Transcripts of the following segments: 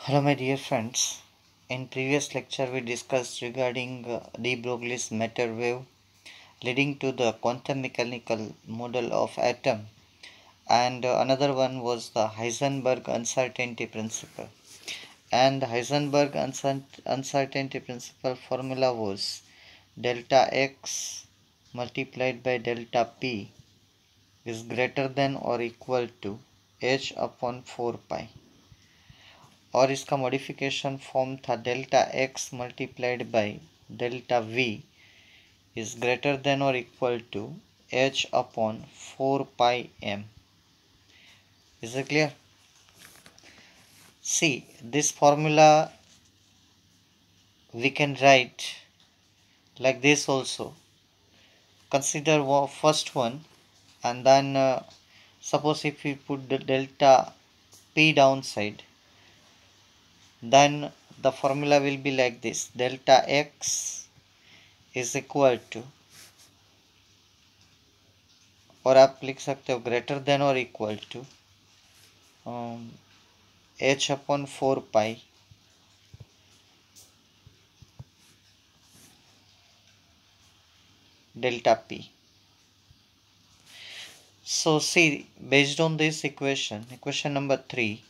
Hello my dear friends. In previous lecture we discussed regarding de Broglie's matter wave leading to the quantum mechanical model of atom, and another one was the Heisenberg uncertainty principle. And the Heisenberg uncertainty principle formula was delta x multiplied by delta p is greater than or equal to h upon 4 pi, और इसका modification form था delta x multiplied by delta we is greater than or equal to h upon 4 pi m. Is it clear? See, this formula we can write like this also. Consider first one, and then suppose if we put the delta p downside, then the formula will be like this: delta x is equal to, और आप लिख सकते हो greater than और equal to h upon 4 pi delta p. So see, based on this equation number 3,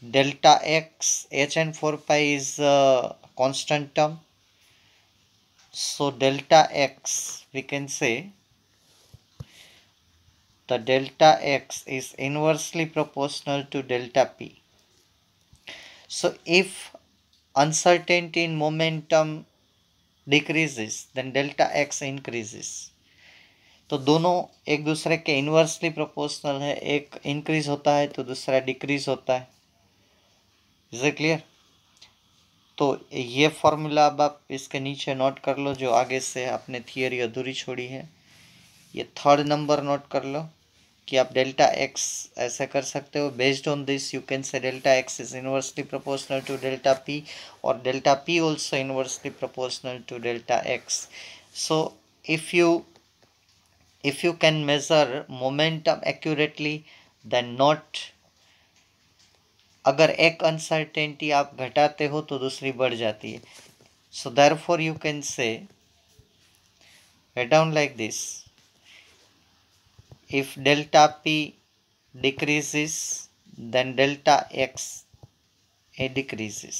delta x, h and 4 pi is a constant term. So delta x, we can say the delta x is inversely proportional to delta p. So if uncertainty in momentum decreases, then delta x increases. तो दोनों एक दूसरे के inversely proportional है, एक increase होता है तो दूसरा डिक्रीज होता है. Is it clear? तो ये फॉर्मूला अब आप इसके नीचे नोट कर लो, जो आगे से आपने थियरी अधूरी छोड़ी है. ये थर्ड नंबर नोट कर लो कि आप डेल्टा एक्स ऐसे कर सकते हो. Based on this you can say delta x is inversely proportional to delta p, और delta p also inversely proportional to delta x. So if you can measure momentum accurately, then not, अगर एक uncertainty आप घटाते हो तो दूसरी बढ़ जाती है. सो therefore you can say, write down like this: if delta p decreases, then delta x decreases.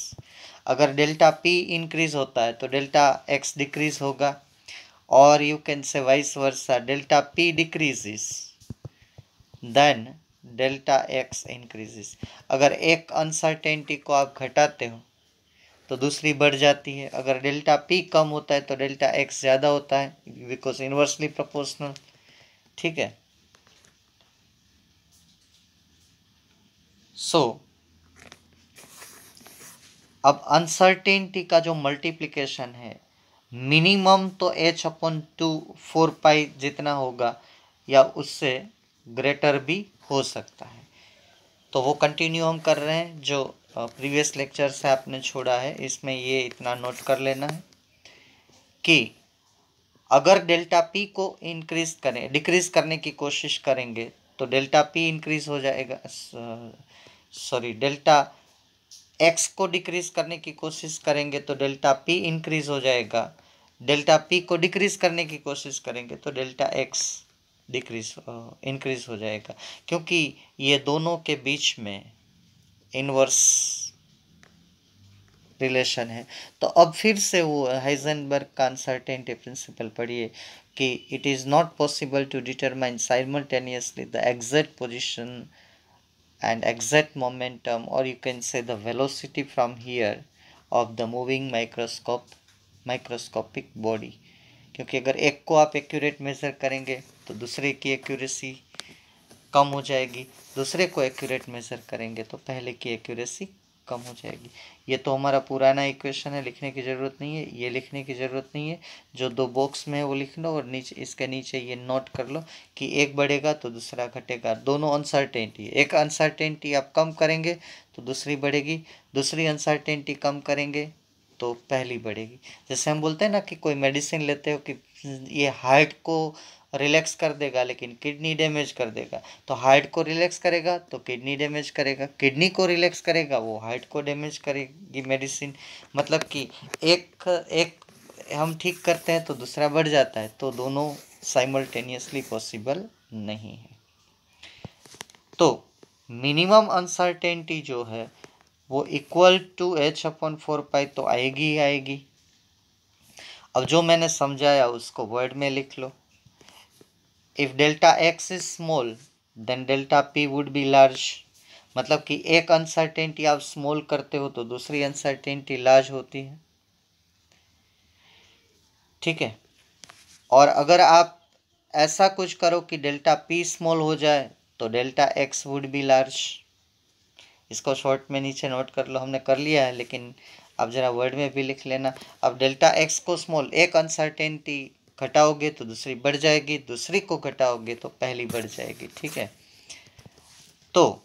अगर डेल्टा p इंक्रीज होता है तो डेल्टा x डिक्रीज होगा, और you can say vice versa, delta p decreases then delta x increases. अगर एक uncertainty को आप घटाते हो तो दूसरी बढ़ जाती है. अगर डेल्टा p कम होता है तो डेल्टा x ज़्यादा होता है, बिकॉज इन्वर्सली प्रोपोर्शनल. ठीक है. सो अब अनसर्टेनिटी का जो मल्टीप्लिकेशन है, मिनिमम तो h अपॉन 4 पाई जितना होगा, या उससे ग्रेटर भी हो सकता है. तो वो कंटिन्यू हम कर रहे हैं जो प्रीवियस लेक्चर से आपने छोड़ा है. इसमें ये इतना नोट कर लेना है कि अगर डेल्टा p को इंक्रीज करें, डिक्रीज करने की कोशिश करेंगे तो डेल्टा p इंक्रीज हो जाएगा. सॉरी, डेल्टा x को डिक्रीज करने की कोशिश करेंगे तो डेल्टा p इंक्रीज हो जाएगा. डेल्टा p को डिक्रीज करने की कोशिश करेंगे तो डेल्टा x डिक्रीज इंक्रीज हो जाएगा, क्योंकि ये दोनों के बीच में इनवर्स रिलेशन है. तो अब फिर से वो हाइजेनबर्ग का अनसर्टेनिटी प्रिंसिपल पढ़िए कि it is not possible to determine simultaneously the exact position and exact momentum, or you can say the velocity from here of the moving microscopic body. क्योंकि अगर एक को आप एक्यूरेट मेज़र करेंगे तो दूसरे की एक्यूरेसी कम हो जाएगी, दूसरे को एक्यूरेट मेज़र करेंगे तो पहले की एक्यूरेसी कम हो जाएगी. ये तो हमारा पुराना इक्वेशन है, लिखने की ज़रूरत नहीं है. ये लिखने की ज़रूरत नहीं है, जो दो बॉक्स में है वो लिख लो, और नीचे इसके नीचे ये नोट कर लो कि एक बढ़ेगा तो दूसरा घटेगा. दोनों अनसर्टेनिटी, एक अनसर्टेनिटी आप कम करेंगे तो दूसरी बढ़ेगी, दूसरी अनसर्टेनिटी कम करेंगे तो पहली बढ़ेगी. जैसे हम बोलते हैं ना कि कोई मेडिसिन लेते हो कि ये हार्ट को रिलैक्स कर देगा लेकिन किडनी डैमेज कर देगा। तो हार्ट को रिलैक्स करेगा तो किडनी डैमेज करेगा, किडनी को रिलैक्स करेगा वो हार्ट को डैमेज करेगी मेडिसिन। मतलब कि एक एक हम ठीक करते हैं तो दूसरा बढ़ जाता है, तो दोनों साइमल्टेनियसली पॉसिबल नहीं है। तो मिनिमम अनसर्टेनिटी जो है वो इक्वल टू h/4 तो आएगी ही आएगी। अब जो मैंने समझाया उसको वर्ड में लिख लो। If delta x is small then delta p would be large. मतलब कि एक अनसर्टेनिटी आप स्मॉल करते हो तो दूसरी अनसर्टेनिटी लार्ज होती है, ठीक है। और अगर आप ऐसा कुछ करो कि डेल्टा p स्मॉल हो जाए तो delta x would be large. इसको शॉर्ट में नीचे नोट कर लो, हमने कर लिया है लेकिन आप जरा वर्ड में भी लिख लेना। अब डेल्टा x को स्मॉल, एक अनसर्टेनिटी घटाओगे तो दूसरी बढ़ जाएगी, दूसरी को घटाओगे तो पहली बढ़ जाएगी, ठीक है। तो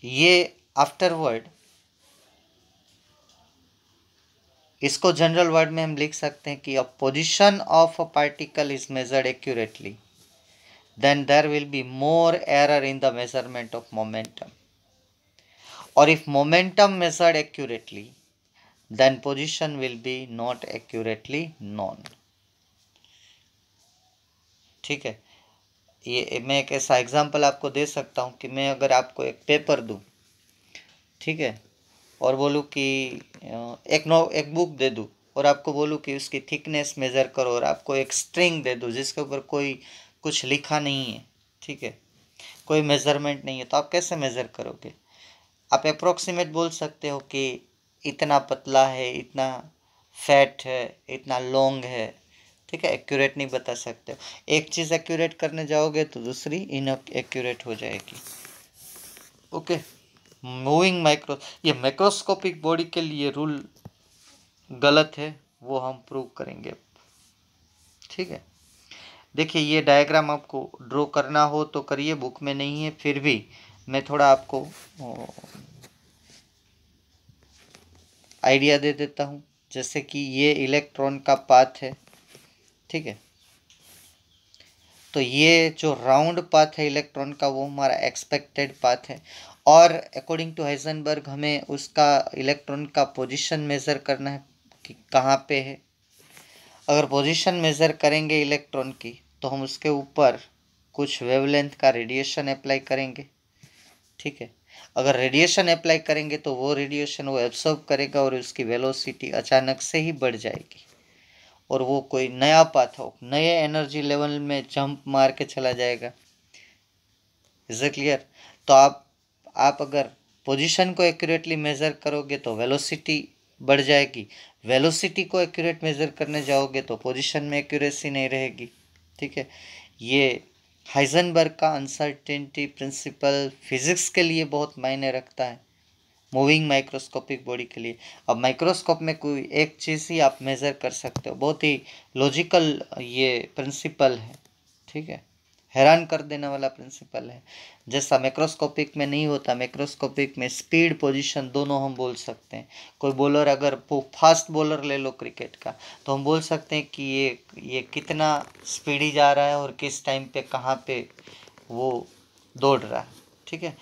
ये आफ्टरवर्ड इसको जनरल वर्ड में हम लिख सकते हैं कि a position of a particle is measured accurately then there will be more error in the measurement of momentum. Or if momentum measured accurately, then position will be not accurately known. ठीक है, ये मैं एक ऐसा example आपको दे सकता हूँ कि मैं अगर आपको एक पेपर दूँ, ठीक है, और बोलूँ कि एक बुक दे दूँ और आपको बोलूँ कि उसकी थिकनेस मेज़र करो और आपको एक स्ट्रिंग दे दूँ जिसके ऊपर कोई कुछ लिखा नहीं है, ठीक है, कोई मेज़रमेंट नहीं है, तो आप कैसे मेज़र करोगे? आप अप्रोक्सीमेट बोल सकते हो कि इतना पतला है, इतना फैट है, इतना लॉन्ग है, ठीक है। एक्यूरेट नहीं बता सकते हो। एक चीज़ एक्यूरेट करने जाओगे तो दूसरी इनएक्यूरेट हो जाएगी। ओके, मूविंग माइक्रो, ये मैक्रोस्कोपिक बॉडी के लिए रूल गलत है, वो हम प्रूव करेंगे, ठीक है। देखिए ये डायग्राम आपको ड्रॉ करना हो तो करिए, बुक में नहीं है, फिर भी मैं थोड़ा आपको आइडिया दे देता हूँ। जैसे कि ये इलेक्ट्रॉन का पाथ है, ठीक है, तो ये जो राउंड पाथ है इलेक्ट्रॉन का वो हमारा एक्सपेक्टेड पाथ है, और अकॉर्डिंग टू हाइजेनबर्ग हमें उसका इलेक्ट्रॉन का पोजीशन मेज़र करना है कि कहाँ पे है। अगर पोजीशन मेज़र करेंगे इलेक्ट्रॉन की तो हम उसके ऊपर कुछ वेवलेंथ का रेडिएशन अप्लाई करेंगे, ठीक है। अगर रेडिएशन अप्लाई करेंगे तो वो रेडिएशन वो एब्सॉर्ब करेगा और उसकी वेलोसिटी अचानक से ही बढ़ जाएगी और वो कोई नया पाथ हो, नए एनर्जी लेवल में जंप मार के चला जाएगा। Is it clear? तो आप अगर पोजीशन को एक्यूरेटली मेज़र करोगे तो वेलोसिटी बढ़ जाएगी, वेलोसिटी को एक्यूरेट मेज़र करने जाओगे तो पोजीशन में एक्यूरेसी नहीं रहेगी, ठीक है। ये हाइजेनबर्ग का अनसर्टेनिटी प्रिंसिपल फिजिक्स के लिए बहुत मायने रखता है, मूविंग माइक्रोस्कोपिक बॉडी के लिए। अब माइक्रोस्कोप में कोई एक चीज़ ही आप मेज़र कर सकते हो, बहुत ही लॉजिकल ये प्रिंसिपल है, ठीक है, हैरान कर देने वाला प्रिंसिपल है। जैसा मैक्रोस्कोपिक में नहीं होता, मैक्रोस्कोपिक में स्पीड पोजीशन दोनों हम बोल सकते हैं। कोई बॉलर अगर फास्ट बॉलर ले लो क्रिकेट का तो हम बोल सकते हैं कि ये कितना स्पीडी जा रहा है और किस टाइम पे कहाँ पे वो दौड़ रहा है, ठीक है।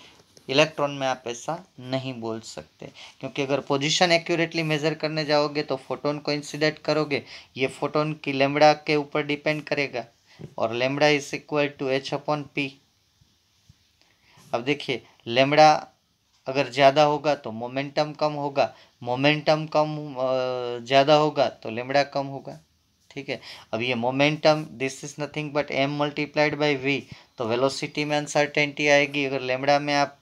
इलेक्ट्रॉन में आप ऐसा नहीं बोल सकते, क्योंकि अगर पोजीशन एक्यूरेटली मेज़र करने जाओगे तो फोटोन को इंसिडेंट करोगे, ये फोटोन की लैम्बडा के ऊपर डिपेंड करेगा और lambda is equal to h/p। अब देखिए लैम्बडा अगर ज़्यादा होगा तो मोमेंटम कम होगा, मोमेंटम कम ज़्यादा होगा तो लैम्बडा कम होगा, ठीक है। अब ये momentum this is nothing but m multiplied by v, तो वेलोसिटी में अनसर्टेनिटी आएगी अगर लैम्बडा में आप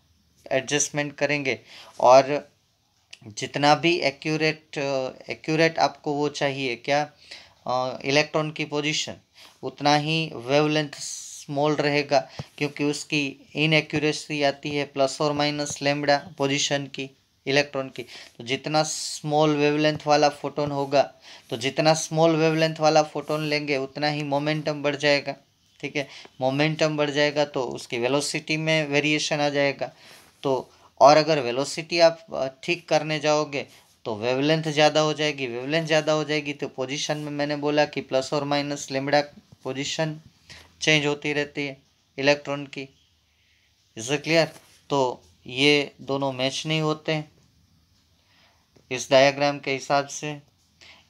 एडजस्टमेंट करेंगे। और जितना भी एक्यूरेट आपको वो चाहिए क्या, इलेक्ट्रॉन की पोजीशन, उतना ही वेवलेंथ स्मॉल रहेगा, क्योंकि उसकी इनएक्यूरेसी आती है प्लस और माइनस लैम्बडा पोजीशन की इलेक्ट्रॉन की। तो जितना स्मॉल वेवलेंथ वाला फोटोन होगा, तो जितना स्मॉल वेवलेंथ वाला फोटोन लेंगे उतना ही मोमेंटम बढ़ जाएगा, ठीक है। मोमेंटम बढ़ जाएगा तो उसकी वेलोसिटी में वेरिएशन आ जाएगा। तो और अगर वेलोसिटी आप ठीक करने जाओगे तो वेवलेंथ ज़्यादा हो जाएगी, वेवलेंथ ज़्यादा हो जाएगी तो पोजीशन में मैंने बोला कि प्लस और माइनस लेमड़ा पोजीशन चेंज होती रहती है इलेक्ट्रॉन की। Is it clear? तो ये दोनों मैच नहीं होते हैं इस डायग्राम के हिसाब से।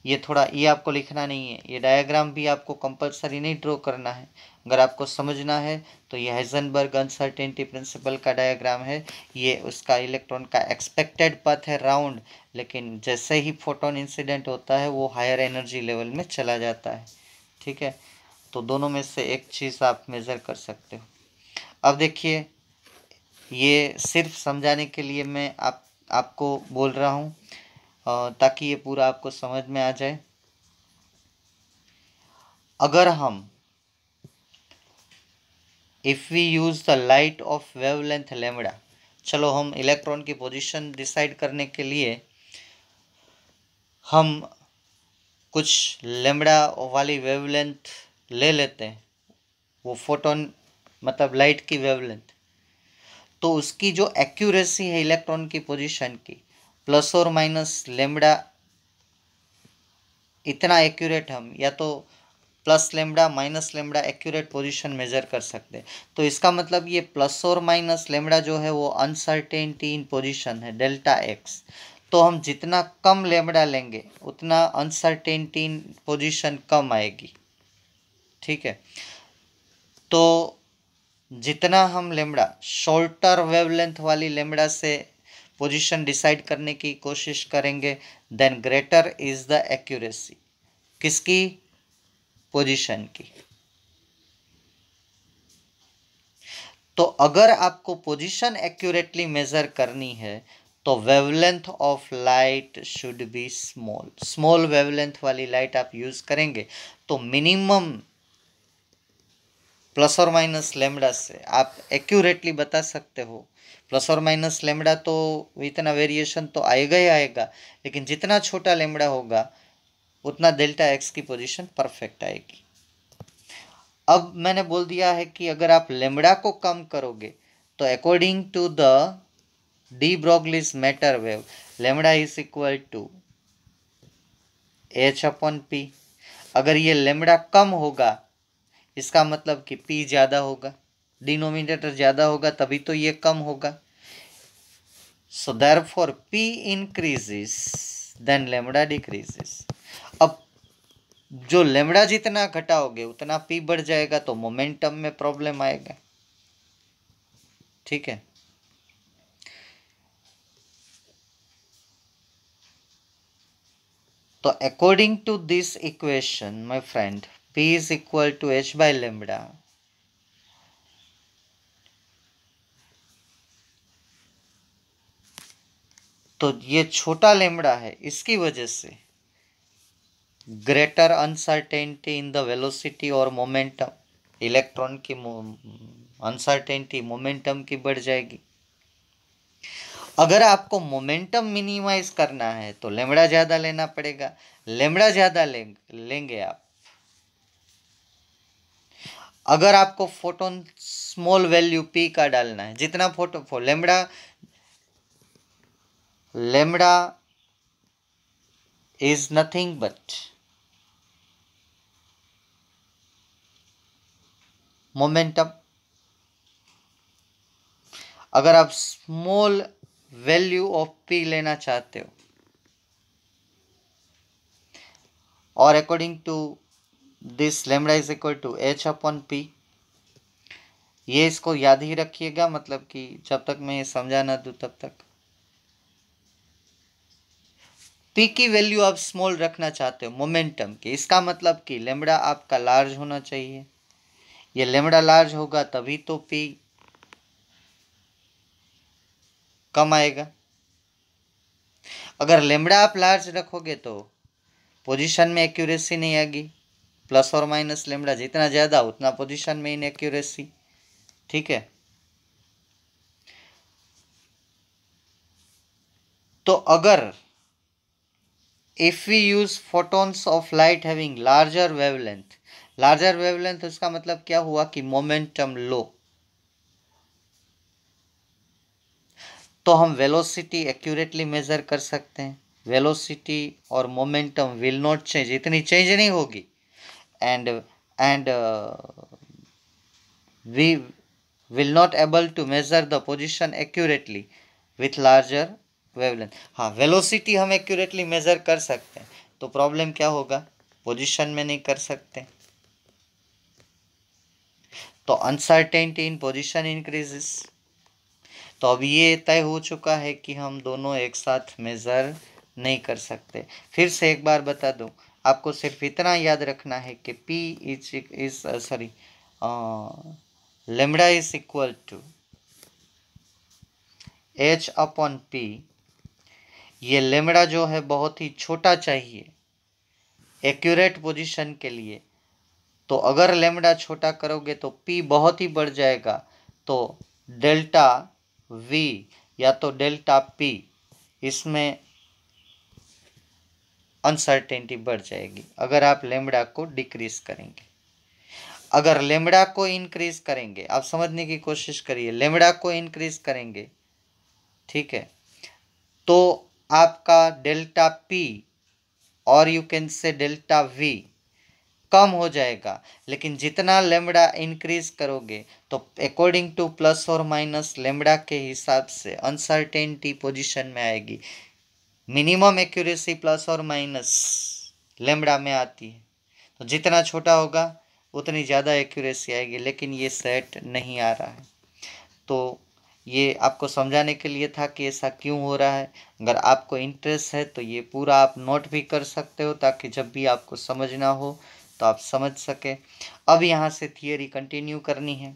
ये थोड़ा, ये आपको लिखना नहीं है, ये डायग्राम भी आपको कंपलसरी नहीं ड्रॉ करना है। अगर आपको समझना है तो ये हाइजेनबर्ग अनसर्टेनिटी प्रिंसिपल का डायग्राम है। ये उसका इलेक्ट्रॉन का एक्सपेक्टेड पाथ है राउंड, लेकिन जैसे ही फोटोन इंसिडेंट होता है वो हायर एनर्जी लेवल में चला जाता है। ठीक है, तो दोनों में से एक चीज़ आप मेज़र कर सकते हो। अब देखिए, ये सिर्फ समझाने के लिए मैं आपको बोल रहा हूँ ताकि ये पूरा आपको समझ में आ जाए। अगर हम if we use the light of wavelength lambda, चलो हम इलेक्ट्रॉन की पोजीशन डिसाइड करने के लिए हम कुछ लेमड़ा वाली वेवलेंथ ले लेते हैं, वो फोटोन मतलब लाइट की वेवलेंथ। तो उसकी जो एक्यूरेसी है इलेक्ट्रॉन की पोजीशन की, प्लस और माइनस लेमड़ा इतना एक्यूरेट हम या तो plus lambda minus lambda accurate position measure कर सकते हैं। तो इसका मतलब ये प्लस और माइनस लेमड़ा जो है वो अनसर्टेनिटी इन पोजीशन है डेल्टा एक्स। तो हम जितना कम लेमड़ा लेंगे उतना अनसर्टेनिटी इन पोजीशन कम आएगी। ठीक है, तो जितना हम लेमड़ा शॉर्टर वेवलेंथ वाली लेमड़ा से पोजीशन डिसाइड करने की कोशिश करेंगे, then greater is the accuracy किसकी? पोजीशन की। तो अगर आपको पोजीशन एक्यूरेटली मेजर करनी है तो wavelength of light should be small. Small wavelength वाली लाइट आप यूज करेंगे तो मिनिमम प्लस और माइनस लेमड़ा से आप एक्यूरेटली बता सकते हो। प्लस और माइनस लेमड़ा तो इतना वेरिएशन तो आएगा ही आएगा, लेकिन जितना छोटा लेमड़ा होगा उतना डेल्टा एक्स की पोजीशन परफेक्ट आएगी। अब मैंने बोल दिया है कि अगर आप लेमड़ा को कम करोगे तो according to the de Broglie's matter wave lambda is equal to h upon p. अगर ये लेमड़ा कम होगा इसका मतलब कि पी ज़्यादा होगा, डिनोमिनेटर ज़्यादा होगा, तभी तो ये कम होगा। So therefore p increases then lambda decreases. अब जो लेमड़ा जितना घटाओगे उतना पी बढ़ जाएगा तो मोमेंटम में प्रॉब्लम आएगा। ठीक है, तो according to this equation my friend, P is equal to h by lambda। तो ये छोटा लेमड़ा है, इसकी वजह से greater uncertainty in the velocity और मोमेंटम, इलेक्ट्रॉन की अनसर्टेनिटी मोमेंटम की बढ़ जाएगी। अगर आपको मोमेंटम मिनिमाइज करना है तो लेमड़ा ज़्यादा लेना पड़ेगा। लेमड़ा ज़्यादा लेंगे आप। अगर आपको फोटोन स्मॉल वैल्यू पी का डालना है, जितना photo lambda is nothing but momentum। अगर आप स्मॉल वैल्यू ऑफ पी लेना चाहते हो और according to this lambda is equal to h upon p, ये इसको याद ही रखिएगा, मतलब कि जब तक मैं ये समझा ना दूं तब तक। पी की वैल्यू आप स्मॉल रखना चाहते हो मोमेंटम की, इसका मतलब कि लेमड़ा आपका लार्ज होना चाहिए। ये लेमड़ा लार्ज होगा तभी तो पी कम आएगा। अगर लेमड़ा आप लार्ज रखोगे तो पोजीशन में एक्यूरेसी नहीं आएगी। प्लस और माइनस लेमड़ा जितना ज़्यादा उतना पोजीशन में इनएक्यूरेसी। ठीक है, तो अगर if we use photons of light having larger wavelength उसका मतलब क्या हुआ कि मोमेंटम लो, तो हम वेलोसिटी एक्यूरेटली मेजर कर सकते हैं। वेलोसिटी और मोमेंटम विल नॉट चेंज, इतनी चेंज नहीं होगी, and we will not able to measure the position accurately with larger wavelength। हाँ, वेलोसिटी हम एक्यूरेटली मेजर कर सकते हैं, तो प्रॉब्लम क्या होगा, पोजीशन में नहीं कर सकते, तो अनसर्टेनिटी इन पोजीशन इंक्रीजेस। तो अब ये तय हो चुका है कि हम दोनों एक साथ मेजर नहीं कर सकते। फिर से एक बार बता दूं, आपको सिर्फ इतना याद रखना है कि P is sorry lambda is equal to H upon P। ये लेमडा जो है बहुत ही छोटा चाहिए एक्यूरेट पोजीशन के लिए, तो अगर लेमडा छोटा करोगे तो P बहुत ही बढ़ जाएगा, तो डेल्टा V या तो डेल्टा P, इसमें अनसर्टेनिटी बढ़ जाएगी अगर आप लेमडा को डिक्रीज करेंगे। अगर लेमडा को इंक्रीज करेंगे, आप समझने की कोशिश करिए, लेमडा को इंक्रीज करेंगे, ठीक है, तो आपका डेल्टा P और you can say delta V कम हो जाएगा। लेकिन जितना लेमडा इंक्रीज करोगे तो अकॉर्डिंग टू प्लस और माइनस लेमडा के हिसाब से अनसर्टेनिटी पोजीशन में आएगी। मिनिमम एक्यूरेसी प्लस और माइनस लेमडा में आती है, तो जितना छोटा होगा उतनी ज़्यादा एक्यूरेसी आएगी, लेकिन ये सेट नहीं आ रहा है। तो ये आपको समझाने के लिए था कि ऐसा क्यों हो रहा है। अगर आपको इंटरेस्ट है तो ये पूरा आप नोट भी कर सकते हो, ताकि जब भी आपको समझना हो तो आप समझ सके। अब यहाँ से थियरी कंटिन्यू करनी है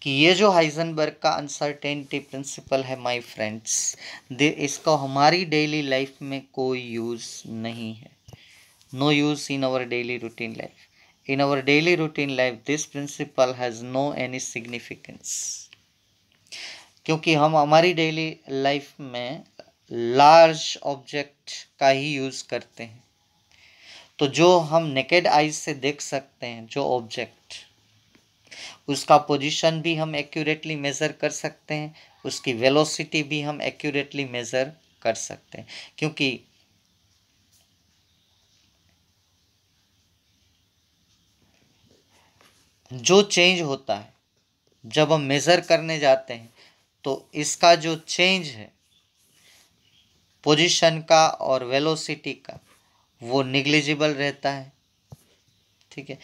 कि ये जो हाइजेनबर्ग का अनसर्टेनिटी प्रिंसिपल है माय फ्रेंड्स, इसका हमारी डेली लाइफ में कोई यूज़ नहीं है। No use in our daily routine life. In our daily routine life this principle has no any significance, क्योंकि हम हमारी डेली लाइफ में लार्ज ऑब्जेक्ट का ही यूज़ करते हैं। तो जो हम नेकेड आइज से देख सकते हैं जो ऑब्जेक्ट, उसका पोजीशन भी हम एक्यूरेटली मेज़र कर सकते हैं, उसकी वेलोसिटी भी हम एक्यूरेटली मेज़र कर सकते हैं, क्योंकि जो चेंज होता है जब हम मेज़र करने जाते हैं, तो इसका जो चेंज है पोजीशन का और वेलोसिटी का, वो निग्लिजिबल रहता है, ठीक है।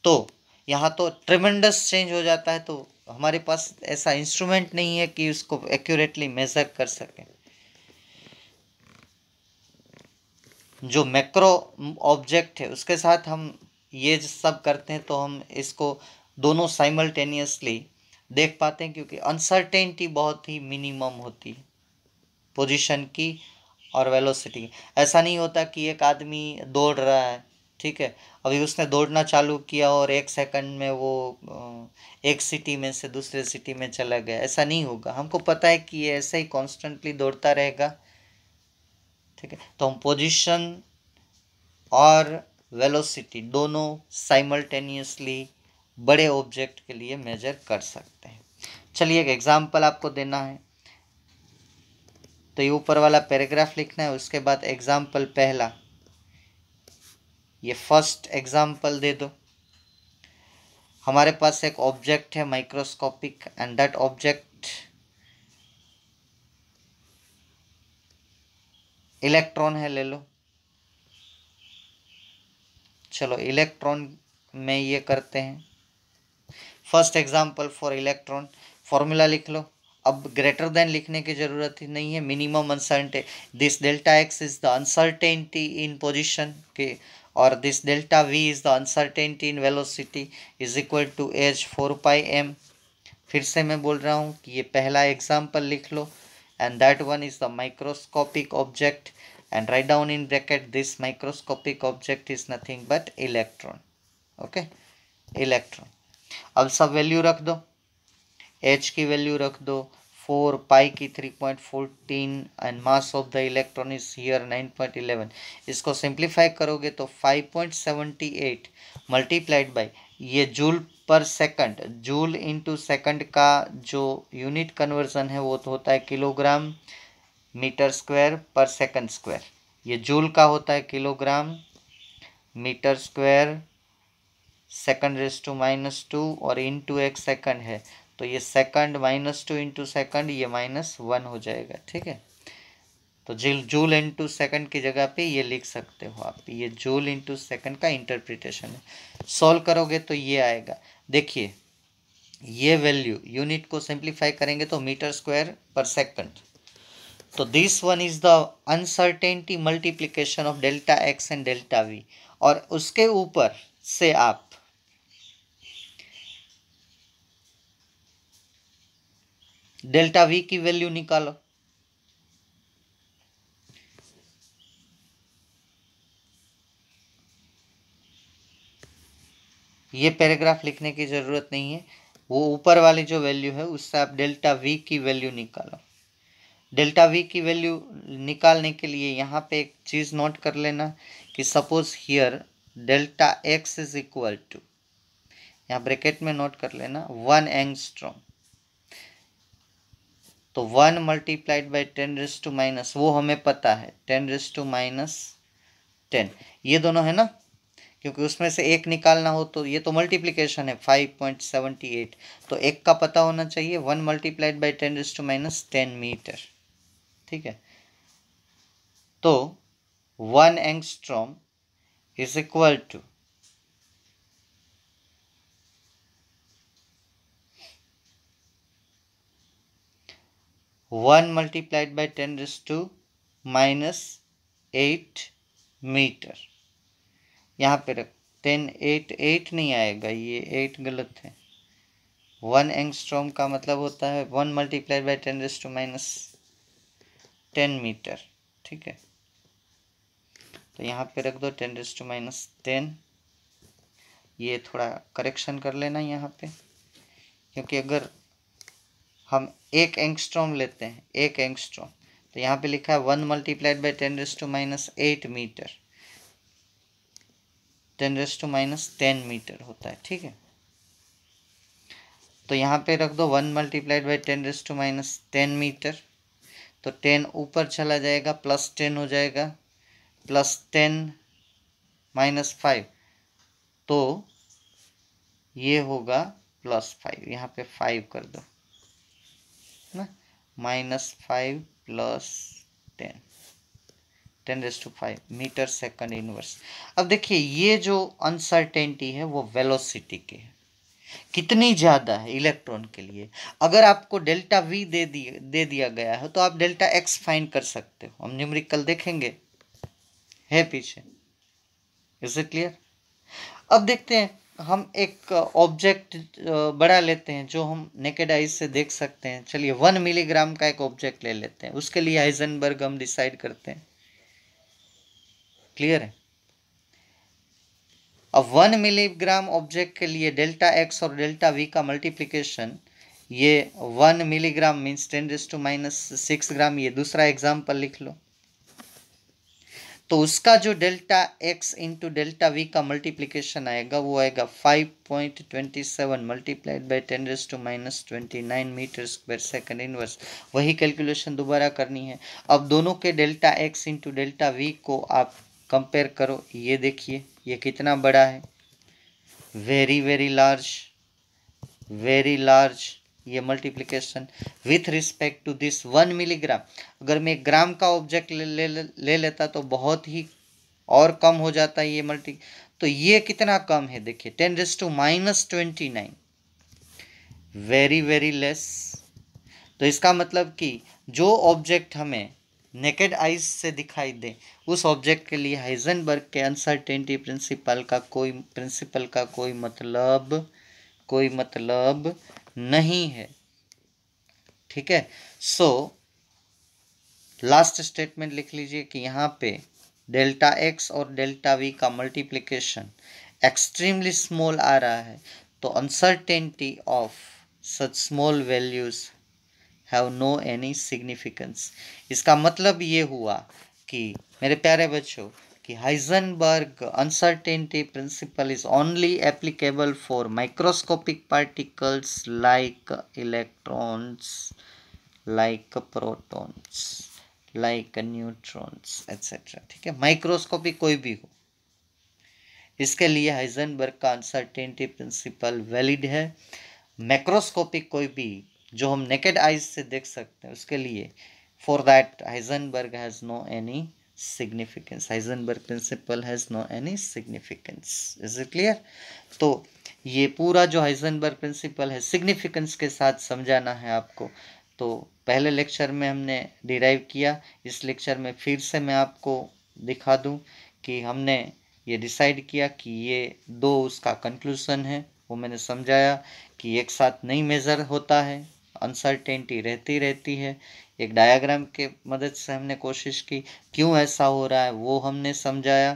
तो यहाँ तो ट्रेमेंडस चेंज हो जाता है, तो हमारे पास ऐसा इंस्ट्रूमेंट नहीं है कि उसको एक्यूरेटली मेज़र कर सकें। जो मैक्रो ऑब्जेक्ट है उसके साथ हम ये सब करते हैं, तो हम इसको दोनों साइमल्टेनियसली देख पाते हैं, क्योंकि अनसर्टेनिटी बहुत ही मिनिमम होती है पोजीशन की और वेलोसिटी की। ऐसा नहीं होता कि एक आदमी दौड़ रहा है, ठीक है, अभी उसने दौड़ना चालू किया और 1 सेकंड में वो एक सिटी में से दूसरे सिटी में चला गया, ऐसा नहीं होगा। हमको पता है कि ये ऐसे ही कॉन्स्टेंटली दौड़ता रहेगा, ठीक है। तो हम पोजीशन और वेलोसिटी दोनों साइमल्टेनियसली बड़े ऑब्जेक्ट के लिए मेजर कर सकते हैं। चलिए एक एग्जांपल आपको देना है, तो ये ऊपर वाला पैराग्राफ लिखना है, उसके बाद एग्जांपल पहला, ये फर्स्ट एग्जांपल दे दो। हमारे पास एक ऑब्जेक्ट है microscopic, and that object electron है, ले लो। चलो इलेक्ट्रॉन में ये करते हैं। First example for electron, formula लिख लो। अब ग्रेटर देन लिखने की जरूरत ही नहीं है, minimum uncertainty, this delta x is the uncertainty in position के, और this delta v is the uncertainty in velocity, is equal to h 4πm। फिर से मैं बोल रहा हूँ कि ये पहला एग्जाम्पल लिख लो, and that one is the microscopic object, and write down in bracket this microscopic object is nothing but electron. Okay, electron. अब सब वैल्यू रख दो, h की वैल्यू रख दो 4, पाई की 3.14, and mass of the electron is here 9.11। इसको simplify करोगे तो 5.78 मल्टीप्लाइड बाई ये joule per second, joule into second का जो यूनिट कन्वर्जन है वो तो होता है kilogram metre square per second square. ये जूल का होता है kilogram, metre square second raise to -2 और इनटू एक सेकंड है, तो ये सेकंड -2 इंटू सेकंड, ये -1 हो जाएगा। ठीक है, तो जूल इंटू सेकंड की जगह पे ये लिख सकते हो आप, ये जूल इंटू सेकंड का इंटरप्रिटेशन है। सॉल्व करोगे तो ये आएगा। देखिए ये वैल्यू यूनिट को सिंप्लीफाई करेंगे तो मीटर स्क्वायर पर सेकंड, तो this one is the uncertainty multiplication of delta x and delta we, और उसके ऊपर से आप डेल्टा वी की वैल्यू निकालो। ये पैराग्राफ लिखने की ज़रूरत नहीं है, वो ऊपर वाली जो वैल्यू है उससे आप डेल्टा वी की वैल्यू निकालो। डेल्टा वी की वैल्यू निकालने के लिए यहाँ पे एक चीज़ नोट कर लेना कि suppose here delta x is equal to, यहाँ ब्रैकेट में नोट कर लेना 1 एंगस्ट्रॉम, तो 1 मल्टीप्लाइड बाई 10⁻⁻, वो हमें पता है 10⁻10, ये दोनों है ना, क्योंकि उसमें से एक निकालना हो तो ये तो मल्टीप्लिकेशन है 5.78, तो एक का पता होना चाहिए 1 मल्टीप्लाइड बाई 10⁻10 मीटर। ठीक है, तो 1 angstrom is equal to 1 multiplied by 10⁻8 metre. यहाँ पे रख 10 8 नहीं आएगा, ये 8 गलत है। 1 एंगस्ट्रॉम का मतलब होता है 1 मल्टीप्लाइड बाई 10⁻10 मीटर। ठीक है, तो यहाँ पे रख दो 10⁻10, ये थोड़ा करेक्शन कर लेना यहाँ पे, क्योंकि अगर हम एक एंगस्ट्रॉम लेते हैं, एक एंगस्ट्रॉम, तो यहाँ पे लिखा है 1 मल्टीप्लाइड बाई 10⁻8 मीटर, 10⁻10 मीटर होता है। ठीक है, तो यहाँ पे रख दो 1 मल्टीप्लाइड बाई 10⁻10 मीटर, तो 10 ऊपर चला जाएगा, +10 हो जाएगा, +10 -5, तो ये होगा +5, यहाँ पे 5 कर दो ना, -5 +10, 10⁵ मीटर सेकंड इनवर्स। अब देखिए ये जो अनसर्टेनिटी है वो वेलोसिटी की है, कितनी ज़्यादा है इलेक्ट्रॉन के लिए। अगर आपको डेल्टा वी दे दिया गया है तो आप डेल्टा एक्स फाइंड कर सकते हो, हम न्यूमेरिकल देखेंगे है पीछे। Is it clear? अब देखते हैं, हम एक ऑब्जेक्ट बड़ा लेते हैं जो हम नेकेड आइज से देख सकते हैं। चलिए 1 मिलीग्राम का एक ऑब्जेक्ट ले लेते हैं, उसके लिए हाइजेनबर्ग हम डिसाइड करते हैं। क्लियर है? अब 1 मिलीग्राम ऑब्जेक्ट के लिए डेल्टा एक्स और डेल्टा वी का मल्टीप्लिकेशन, ये 1 मिलीग्राम मीन्स 10⁻6 ग्राम, ये दूसरा एग्जाम्पल लिख लो। तो उसका जो delta x into delta v का मल्टीप्लिकेशन आएगा वो आएगा 5.27 multiplied by 10⁻29 metre square second inverse. वही कैलकुलेशन दोबारा करनी है। अब दोनों के delta x into delta v को आप कंपेयर करो, ये देखिए ये कितना बड़ा है, very very large, very large. ये multiplication with respect to this 1 milligram, अगर मैं ग्राम का ऑब्जेक्ट ले लेता तो बहुत ही और कम हो जाता है ये मल्टी, तो ये कितना कम है देखिए 10⁻29, वेरी वेरी लेस। तो इसका मतलब कि जो ऑब्जेक्ट हमें नेकेड आइज से दिखाई दे उस ऑब्जेक्ट के लिए हाइजेनबर्ग के अनसर्टेनिटी प्रिंसिपल का कोई मतलब नहीं है। ठीक है, सो लास्ट स्टेटमेंट लिख लीजिए कि यहाँ पे डेल्टा एक्स और डेल्टा वी का मल्टीप्लिकेशन एक्सट्रीमली स्मॉल आ रहा है, तो uncertainty of such small values have no any significance. इसका मतलब ये हुआ कि मेरे प्यारे बच्चों कि Heisenberg uncertainty principle is only applicable for microscopic particles like electrons, like protons, like neutrons etcetera, ठीक है। माइक्रोस्कोपिक कोई भी हो, इसके लिए हाइजेनबर्ग का अनसर्टेनिटी प्रिंसिपल वैलिड है। मैक्रोस्कोपिक कोई भी जो हम नेकेड आइज से देख सकते हैं, उसके लिए for that Heisenberg has no any significance, Heisenberg principle has no any significance. Is it clear? तो ये पूरा जो हाइजेनबर्ग प्रिंसिपल है सिग्निफिकेंस के साथ समझाना है आपको। तो पहले लेक्चर में हमने डिराइव किया, इस लेक्चर में फिर से मैं आपको दिखा दूं कि हमने ये डिसाइड किया कि ये दो उसका कंक्लूजन है, वो मैंने समझाया कि एक साथ नहीं मेज़र होता है, अनसर्टेनिटी रहती रहती है। एक डायग्राम के मदद से हमने कोशिश की क्यों ऐसा हो रहा है वो हमने समझाया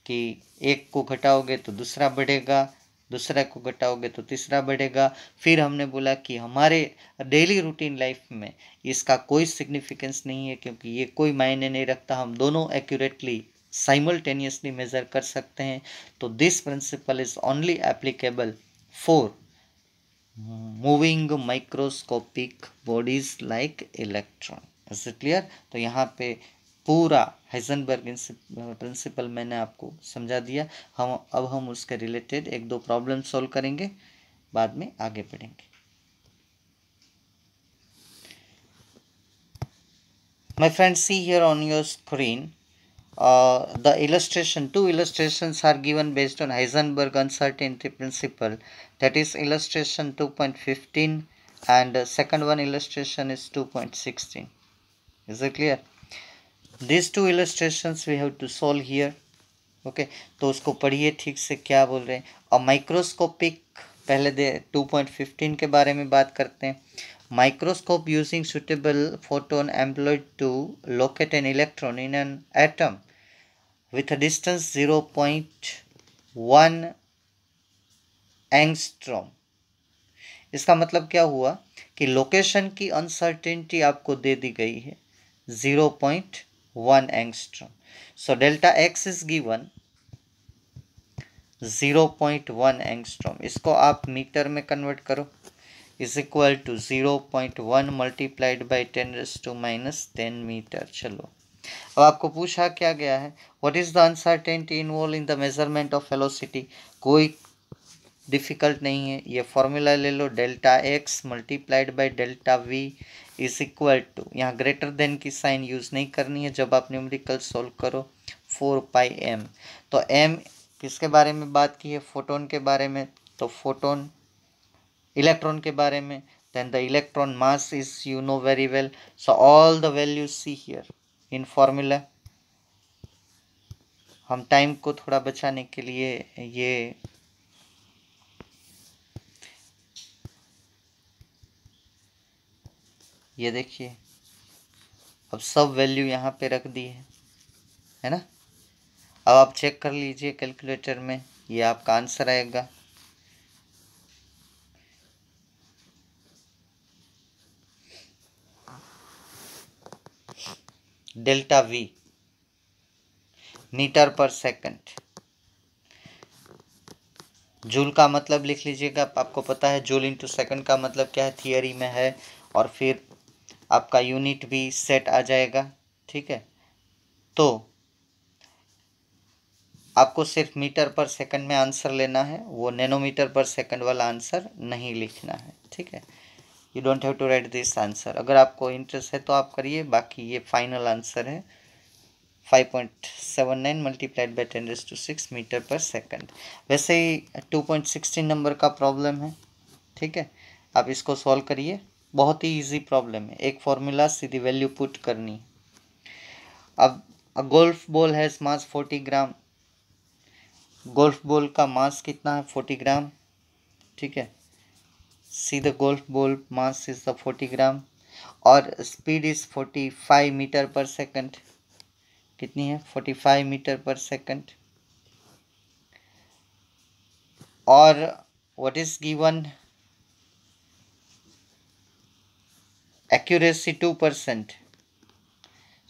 कि एक को घटाओगे तो दूसरा बढ़ेगा, दूसरा को घटाओगे तो तीसरा बढ़ेगा। फिर हमने बोला कि हमारे डेली रूटीन लाइफ में इसका कोई सिग्निफिकेंस नहीं है, क्योंकि ये कोई मायने नहीं रखता, हम दोनों एक्यूरेटली साइमल्टेनियसली मेजर कर सकते हैं। तो this principle is only applicable for moving microscopic bodies like electron. Is it clear? तो यहाँ पे पूरा हाइजेनबर्ग प्रिंसिपल मैंने आपको समझा दिया। हम उसके रिलेटेड एक दो प्रॉब्लम सॉल्व करेंगे, बाद में आगे बढ़ेंगे। My friends, see here on your screen the illustration. Two illustrations are given based on Heisenberg uncertainty principle. That is illustration 2.15 and second one illustration is 2.16. Is it clear? These two illustrations we have to solve here. Okay, तो उसको पढ़िए ठीक से क्या बोल रहे हैं। और माइक्रोस्कोपिक पहले 2.15 के बारे में बात करते हैं। Microscope using suitable photon employed to locate an electron in an atom with a distance 0.1 angstrom. इसका मतलब क्या हुआ कि लोकेशन की अनसर्टेनिटी आपको दे दी गई है 0.1 angstrom. So delta x is given 0.1 angstrom. इसको आप मीटर में कन्वर्ट करो, is equal to 0.1 multiplied by 10⁻⁻10 metre. चलो, अब आपको पूछा क्या गया है, what is the uncertainty involve in the measurement of velocity. कोई डिफिकल्ट नहीं है, ये फॉर्मूला ले लो, delta x multiplied by delta v is equal to, यहाँ ग्रेटर देन की साइन यूज नहीं करनी है जब आप न्यूमेरिकल सोल्व करो, 4πm। तो m किसके बारे में बात की है, फोटोन के बारे में। तो फोटोन इलेक्ट्रॉन के बारे में, then the electron mass is you know very well, so all the values see here in formula। हम टाइम को थोड़ा बचाने के लिए ये देखिए, अब सब वैल्यू यहाँ पे रख दी है ना। अब आप चेक कर लीजिए कैलकुलेटर में, ये आपका आंसर आएगा। Delta we metre per second. Joule का मतलब लिख लीजिएगा, आपको पता है जूल इंटू सेकंड का मतलब क्या है, थियरी में है, और फिर आपका यूनिट भी सेट आ जाएगा, ठीक है। तो आपको सिर्फ मीटर पर सेकंड में आंसर लेना है, वो नैनोमीटर पर सेकंड वाला आंसर नहीं लिखना है, ठीक है। You don't have to write this answer. अगर आपको इंटरेस्ट है तो आप करिए, बाकी ये फाइनल आंसर है 5.79 multiplied by 10⁻⁶ metre per second. वैसे ही 2.16 नंबर का प्रॉब्लम है, ठीक है। आप इसको सॉल्व करिए, बहुत ही इजी प्रॉब्लम है, एक फॉर्मूला सीधी वैल्यू पुट करनी। अब golf ball has mass 40 gram. Golf ball का मास कितना है, 40 ग्राम, ठीक है। See the golf ball mass is the 40 ग्राम और speed is 45 metre per second. कितनी है, 45 मीटर पर सेकंड। और what is given, accuracy 2%,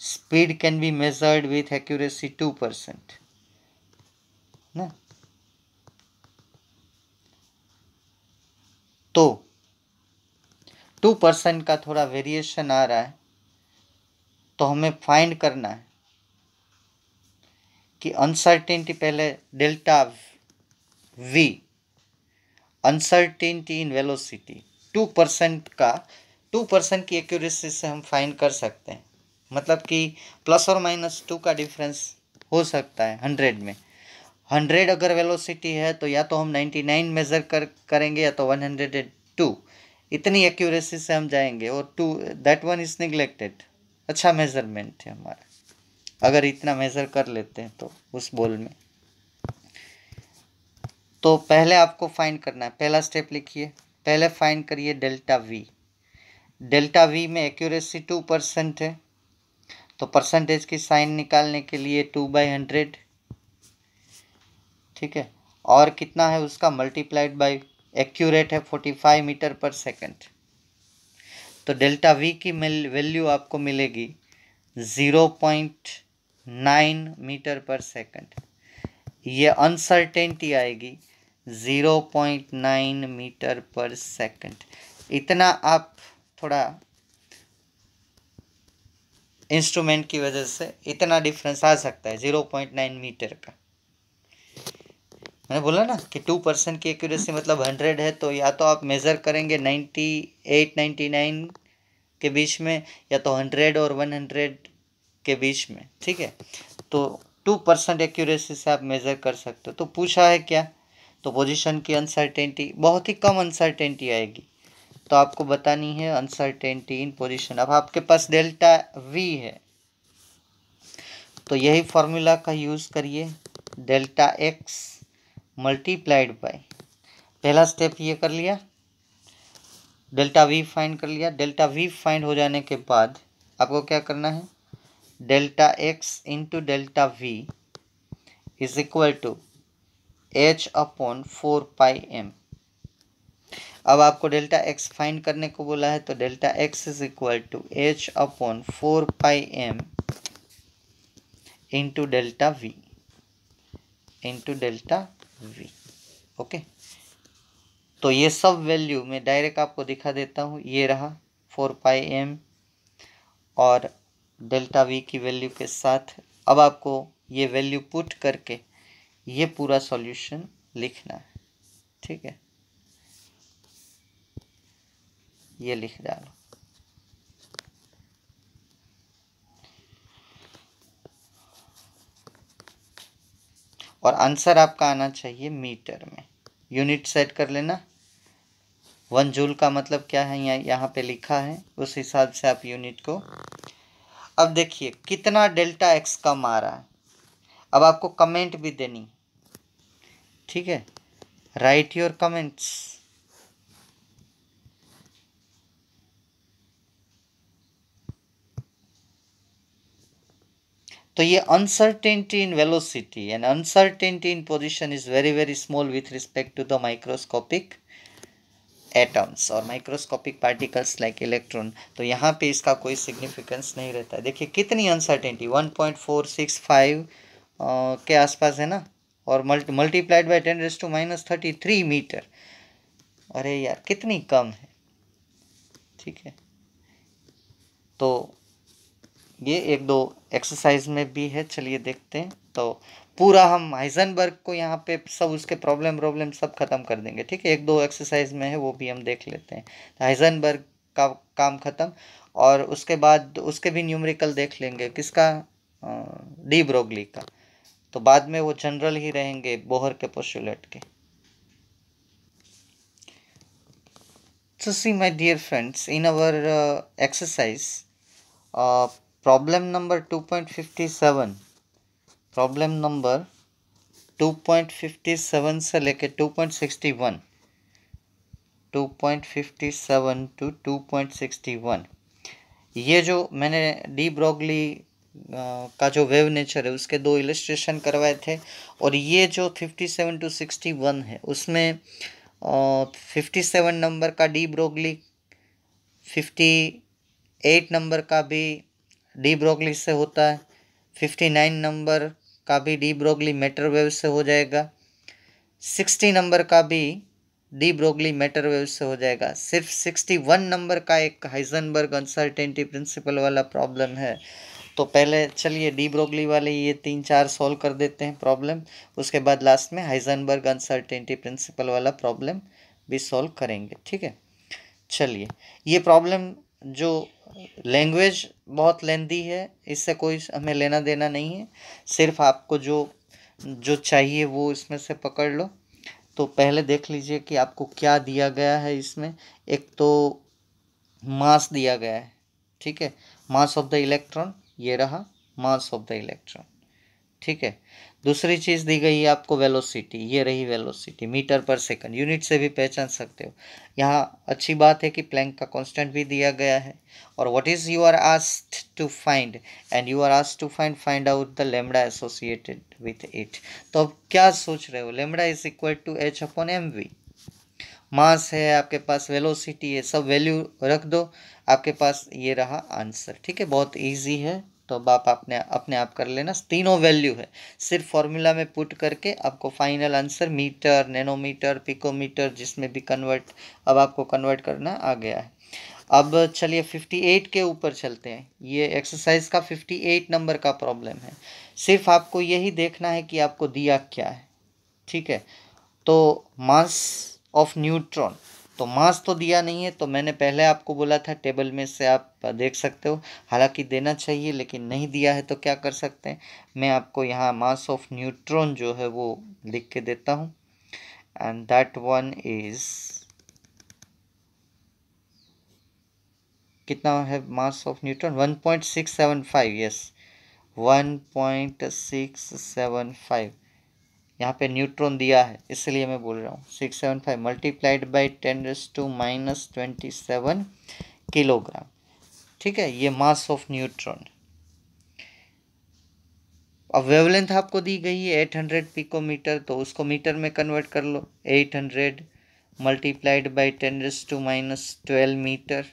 speed can be measured with accuracy 2%, ना। तो 2% का थोड़ा वेरिएशन आ रहा है, तो हमें फाइंड करना है कि अनसर्टेनिटी, पहले delta we, uncertainty in velocity 2% का, 2% की एक्यूरेसी से हम फाइंड कर सकते हैं। मतलब कि ±2 का डिफरेंस हो सकता है 100 में। 100 अगर वेलोसिटी है तो या तो हम 99 मेज़र करेंगे या तो 102, इतनी एक्यूरेसी से हम जाएंगे। और 2 दैट वन इज निगलेक्टेड, अच्छा मेज़रमेंट है हमारा अगर इतना मेज़र कर लेते हैं तो उस बॉल में। तो पहले आपको फाइंड करना है, पहला स्टेप लिखिए, पहले फाइंड करिए डेल्टा वी। डेल्टा वी में एक्यूरेसी 2% है, तो परसेंटेज की साइन निकालने के लिए 2/100, ठीक है। और कितना है उसका, मल्टीप्लाइड बाय एक्यूरेट है 45 मीटर पर सेकंड। तो डेल्टा वी की वैल्यू आपको मिलेगी 0.9 मीटर पर सेकंड। ये अनसर्टेनिटी आएगी 0.9 मीटर पर सेकंड। इतना आप थोड़ा इंस्ट्रूमेंट की वजह से इतना डिफरेंस आ सकता है 0.9 मीटर का। मैंने बोला ना कि 2% की एक्यूरेसी मतलब 100 है, तो या तो आप मेज़र करेंगे 98 99 के बीच में, या तो 100 और 100 के बीच में, ठीक है। तो 2% एक्यूरेसी से आप मेज़र कर सकते हो। तो पूछा है क्या, तो पोजीशन की अनसर्टेनिटी, बहुत ही कम अनसर्टेनिटी आएगी, तो आपको बतानी है अनसर्टेनिटी इन पोजीशन। अब आपके पास डेल्टा वी है, तो यही फॉर्मूला का यूज़ करिए, डेल्टा एक्स मल्टीप्लाइड बाय, पहला स्टेप ये कर लिया, डेल्टा वी फाइंड कर लिया। डेल्टा वी फाइंड हो जाने के बाद आपको क्या करना है, delta x into delta v is equal to h/4πm। अब आपको डेल्टा एक्स फाइंड करने को बोला है, तो delta x is equal to h/4πm into delta v, okay. तो ये सब वैल्यू मैं डायरेक्ट आपको दिखा देता हूँ, ये रहा 4πm और डेल्टा वी की वैल्यू के साथ। अब आपको ये वैल्यू पुट करके ये पूरा सॉल्यूशन लिखना है, ठीक है। ये लिख डालो, और आंसर आपका आना चाहिए मीटर में। यूनिट सेट कर लेना, 1 जूल का मतलब क्या है यहाँ पे लिखा है, उस हिसाब से आप यूनिट को। अब देखिए कितना डेल्टा एक्स कम आ रहा है। अब आपको कमेंट भी देनी, ठीक है, राइट योर कमेंट्स। तो ये uncertainty in velocity and uncertainty in position is very very small with respect to the microscopic atoms और माइक्रोस्कोपिक पार्टिकल्स लाइक इलेक्ट्रॉन। तो यहाँ पे इसका कोई सिग्निफिकेंस नहीं रहता है। देखिए कितनी अनसर्टेनिटी 1.465 के आसपास है ना, और मल्टीप्लाइड बाय 10⁻³ मीटर। अरे यार कितनी कम है, ठीक है। तो ये एक दो एक्सरसाइज में भी है, चलिए देखते हैं। तो पूरा हम हाइजेनबर्ग को यहाँ पे सब उसके प्रॉब्लम सब खत्म कर देंगे, ठीक है। एक दो एक्सरसाइज में है वो भी हम देख लेते हैं। हाइजेनबर्ग का काम खत्म, और उसके बाद उसके भी न्यूमेरिकल देख लेंगे, किसका, डी ब्रोगली का। तो बाद में वो जनरल ही रहेंगे बोहर के पोस्टुलेट के। So see my dear friends, in our exercise problem number 2.57, problem number 2.57 से लेके 2.61, 2.57 टू 2.61, ये जो मैंने डी ब्रोगली का जो वेव नेचर है उसके दो इलस्ट्रेशन करवाए थे। और ये जो 57 टू 61 है उसमें 57 नंबर का डी ब्रोगली, 58 नंबर का भी डी ब्रोगली से होता है, 59 नंबर का भी डी ब्रोगली मैटर वेव से हो जाएगा, 60 नंबर का भी डी ब्रोगली मैटर वेव से हो जाएगा। सिर्फ 61 नंबर का एक हाइजेनबर्ग अनसर्टेनिटी प्रिंसिपल वाला प्रॉब्लम है। तो पहले चलिए डी ब्रोगली वाले ये 3-4 सॉल्व कर देते हैं प्रॉब्लम, उसके बाद लास्ट में हाइजेनबर्ग अनसर्टेनिटी प्रिंसिपल वाला प्रॉब्लम भी सॉल्व करेंगे। ठीक है, चलिए। ये प्रॉब्लम जो लैंग्वेज बहुत लेंदी है, इससे कोई हमें लेना देना नहीं है, सिर्फ आपको जो चाहिए वो इसमें से पकड़ लो। तो पहले देख लीजिए कि आपको क्या दिया गया है इसमें। एक तो मास दिया गया है, ठीक है, मास ऑफ द इलेक्ट्रॉन, ये रहा मास ऑफ द इलेक्ट्रॉन। ठीक है, दूसरी चीज़ दी गई है आपको वेलोसिटी, ये रही velocity metre per second, unit से भी पहचान सकते हो। यहाँ अच्छी बात है कि प्लैंक का कांस्टेंट भी दिया गया है। और what is you are asked to find, and you are asked to find out the lambda associated with it. तो अब क्या सोच रहे हो, lambda is equal to h upon m v, mass है आपके पास, वेलोसिटी है, सब वैल्यू रख दो, आपके पास ये रहा आंसर। ठीक है, बहुत इजी है, तो अब आप अपने आप कर लेना, तीनों वैल्यू है, सिर्फ फॉर्मूला में पुट करके आपको final answer metre, nanometre, picometre, जिसमें भी कन्वर्ट अब आपको कन्वर्ट करना आ गया है। अब चलिए 58 के ऊपर चलते हैं। ये एक्सरसाइज का 58 नंबर का प्रॉब्लम है। सिर्फ आपको यही देखना है कि आपको दिया क्या है। ठीक है, तो मास ऑफ न्यूट्रॉन, तो मास तो दिया नहीं है, तो मैंने पहले आपको बोला था टेबल में से आप देख सकते हो, हालांकि देना चाहिए लेकिन नहीं दिया है, तो क्या कर सकते हैं, मैं आपको यहाँ मास ऑफ न्यूट्रॉन जो है वो लिख के देता हूँ, एंड दैट वन इज, कितना है मास ऑफ न्यूट्रॉन, 1.675, यस 1.675। यहाँ पे न्यूट्रॉन दिया है इसलिए मैं बोल रहा हूँ 675 मल्टीप्लाइड बाई 10⁻⁻27 किलोग्राम। ठीक है, ये मास ऑफ न्यूट्रॉन। अब वेवलेंथ आपको दी गई है 800 पिकोमीटर, तो उसको मीटर में कन्वर्ट कर लो, 800 मल्टीप्लाइड बाई 10⁻12 मीटर।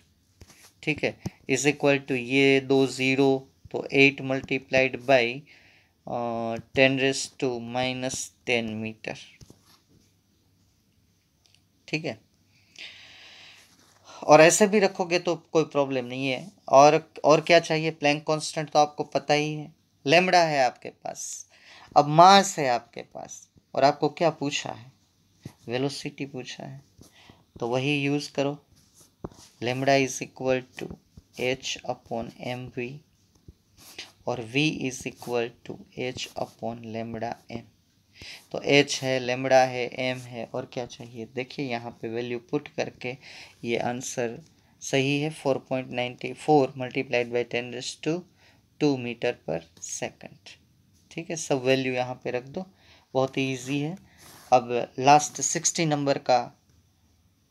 ठीक है, इज इक्वल टू ये 2 0, तो 8 मल्टीप्लाइड बाई 10⁻10 मीटर। ठीक है, और ऐसे भी रखोगे तो कोई प्रॉब्लम नहीं है। और क्या चाहिए, प्लैंक कांस्टेंट तो आपको पता ही है, लैम्बडा है आपके पास, अब मास है आपके पास, और आपको क्या पूछा है, वेलोसिटी पूछा है, तो वही यूज करो, lambda is equal to h upon m v, और v is equal to h upon lambda m. तो h है, लैम्बडा है, m है, और क्या चाहिए, देखिए यहाँ पे वैल्यू पुट करके ये आंसर सही है, 4.94 multiplied by 10⁻² metre per second. ठीक है, सब वैल्यू यहाँ पे रख दो, बहुत ही ईजी है। अब लास्ट 60 नंबर का,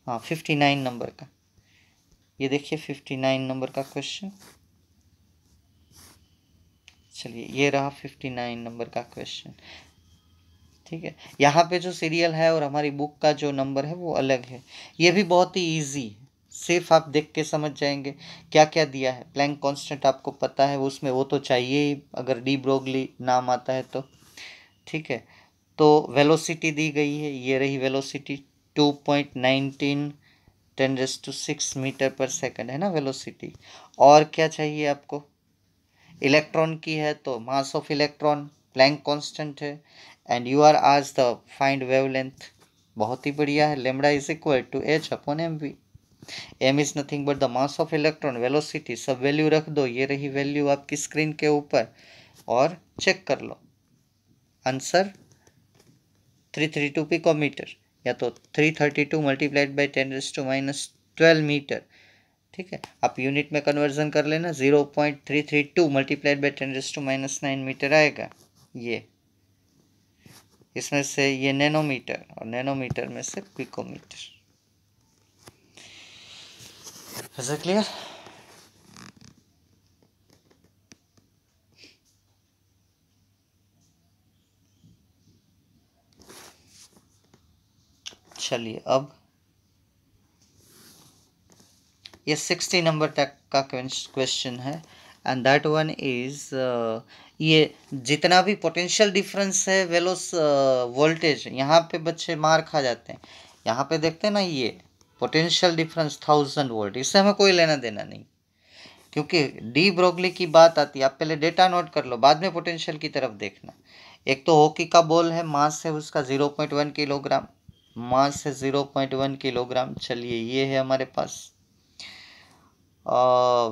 हाँ 59 नंबर का, ये देखिए 59 नंबर का क्वेश्चन। चलिए, ये रहा 59 नंबर का क्वेश्चन। ठीक है, यहाँ पे जो सीरियल है और हमारी बुक का जो नंबर है वो अलग है। ये भी बहुत ही इजी है, सिर्फ आप देख के समझ जाएंगे क्या क्या दिया है। प्लैंक कांस्टेंट आपको पता है, उसमें वो तो चाहिए ही अगर डी ब्रोगली नाम आता है तो। ठीक है, तो वेलोसिटी दी गई है, ये रही वेलोसिटी 2.19 10⁻6 मीटर पर सेकंड है ना वेलोसिटी। और क्या चाहिए आपको, इलेक्ट्रॉन की है तो mass of electron, Planck constant है, एंड यू आर आज द फाइंड वेवलेंथ, बहुत ही बढ़िया है, lambda is equal to h upon m v, m is nothing but the mass of electron, velocity, सब वैल्यू रख दो, ये रही वैल्यू आपकी स्क्रीन के ऊपर, और चेक कर लो आंसर 332 पिकोमीटर, या तो 332 मल्टीप्लाइड बाई 10⁻12 मीटर। ठीक है, आप यूनिट में कन्वर्जन कर लेना, 0.332 मल्टीप्लाइड बाई 10⁻9 मीटर आएगा। ये इसमें से ये नैनोमीटर, और नैनोमीटर में से पिकोमीटर। Is it clear? चलिए, अब ये 60 नंबर तक का क्वेश्चन है, एंड दैट वन इज, ये जितना भी पोटेंशियल डिफरेंस है वोल्टेज, यहाँ पे बच्चे मार खा जाते हैं, यहाँ पे देखते हैं ना, ये पोटेंशियल डिफरेंस 1000 वोल्ट, इससे हमें कोई लेना देना नहीं, क्योंकि डी ब्रोगली की बात आती है। आप पहले डेटा नोट कर लो, बाद में पोटेंशियल की तरफ देखना। एक तो हॉकी का बॉल है, मास है उसका 0.1 किलोग्राम, मास है 0.1 किलोग्राम। चलिए ये है हमारे पास।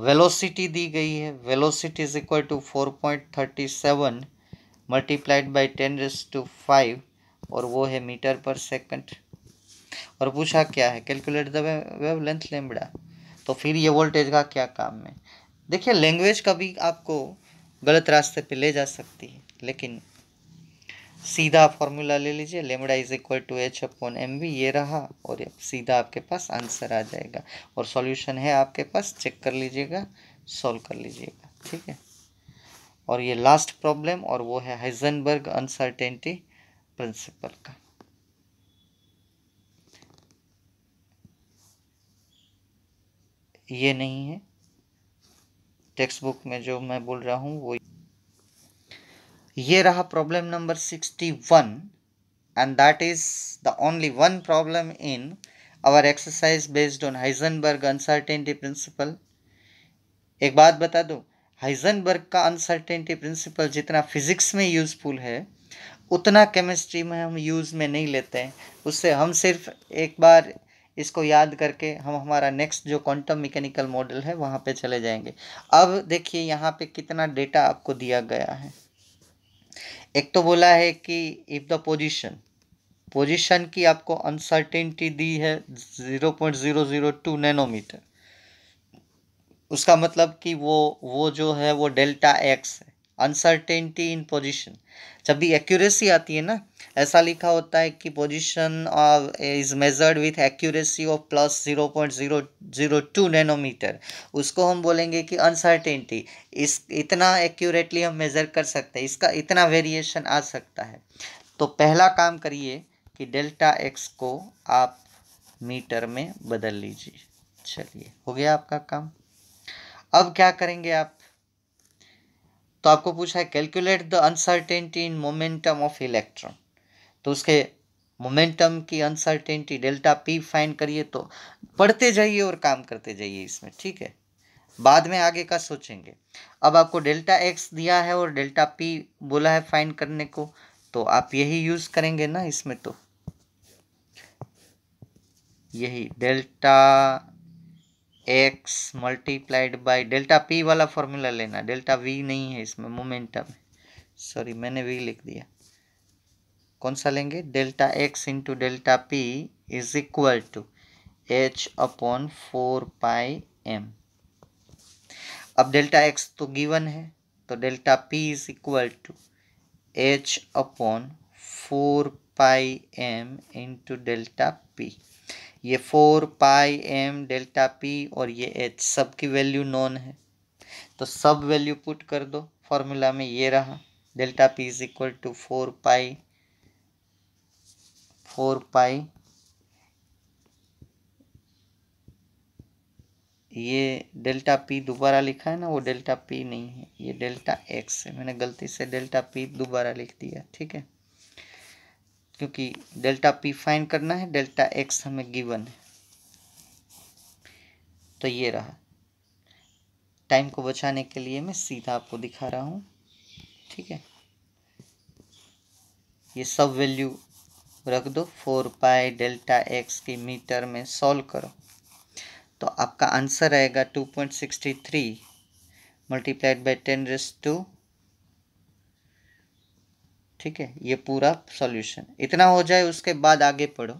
वेलोसिटी दी गई है, velocity is equal to 4.37 multiplied by 10⁵ और वो है मीटर पर सेकंड। और पूछा क्या है, कैलकुलेट द वेवलेंथ लैम्ब्डा। तो फिर ये वोल्टेज का क्या काम है। देखिए लैंग्वेज कभी आपको गलत रास्ते पे ले जा सकती है, लेकिन सीधा फॉर्मूला ले लीजिए, lambda is equal to h/mv, ये रहा, और सीधा आपके पास आंसर आ जाएगा। और सॉल्यूशन है आपके पास, चेक कर लीजिएगा, सॉल्व कर लीजिएगा, ठीक है। और ये लास्ट प्रॉब्लम, और वो है हाइजेनबर्ग अनसर्टेनिटी प्रिंसिपल का। ये नहीं है टेक्स्ट बुक में जो मैं बोल रहा हूँ, वो ये रहा problem number 61, and that is the only one problem in our exercise based on Heisenberg uncertainty principle। एक बात बता दूं, हाइजेनबर्ग का अनसर्टेनिटी प्रिंसिपल जितना फिजिक्स में यूजफुल है, उतना केमिस्ट्री में हम यूज़ में नहीं लेते हैं। उससे हम सिर्फ एक बार इसको याद करके हम हमारा नेक्स्ट जो क्वांटम मैकेनिकल मॉडल है वहाँ पे चले जाएंगे। अब देखिए यहाँ पे कितना डेटा आपको दिया गया है। एक तो बोला है कि इफ द पोजीशन की आपको अनसर्टेनिटी दी है 0.002 नैनोमीटर। उसका मतलब कि वो जो है वो डेल्टा एक्स है, अनसर्टेनिटी इन पोजीशन। जब भी एक्यूरेसी आती है ना, ऐसा लिखा होता है कि position is measured with accuracy of plus 0.002 nanometre, उसको हम बोलेंगे कि अनसर्टेनिटी। इस इतना एक्यूरेटली हम मेज़र कर सकते हैं, इसका इतना वेरिएशन आ सकता है। तो पहला काम करिए कि डेल्टा एक्स को आप मीटर में बदल लीजिए। चलिए हो गया आपका काम। अब क्या करेंगे आप, तो आपको पूछा है calculate the uncertainty in momentum of electron. तो उसके मोमेंटम की अनसर्टेनिटी डेल्टा पी फाइंड करिए। तो पढ़ते जाइए और काम करते जाइए इसमें, ठीक है, बाद में आगे का सोचेंगे। अब आपको डेल्टा एक्स दिया है और डेल्टा पी बोला है फाइंड करने को, तो आप यही यूज करेंगे ना इसमें। तो यही delta x multiplied by delta P वाला फॉर्मूला लेना, डेल्टा वी नहीं है इसमें, मोमेंटम है, सॉरी मैंने वी लिख दिया। कौन सा लेंगे, delta x into delta p is equal to h/4πm। अब डेल्टा एक्स तो गिवन है, तो delta p is equal to h/4πm into delta p. ये 4πm डेल्टा पी और ये h सब की वैल्यू नोन है, तो सब वैल्यू पुट कर दो फॉर्मूला में। ये रहा delta p is equal to 4π, ये डेल्टा पी दोबारा लिखा है ना, वो डेल्टा पी नहीं है, ये डेल्टा एक्स है। मैंने गलती से डेल्टा पी दोबारा लिख दिया, ठीक है, क्योंकि डेल्टा पी फाइंड करना है, डेल्टा एक्स हमें गिवन है। तो ये रहा, टाइम को बचाने के लिए मैं सीधा आपको दिखा रहा हूँ, ठीक है। ये सब वैल्यू रख दो, 4π डेल्टा एक्स की मीटर में सॉल्व करो, तो आपका आंसर आएगा 2.63 मल्टीप्लाइड बाई 10⁻², ठीक है। ये पूरा सॉल्यूशन इतना हो जाए, उसके बाद आगे पढ़ो।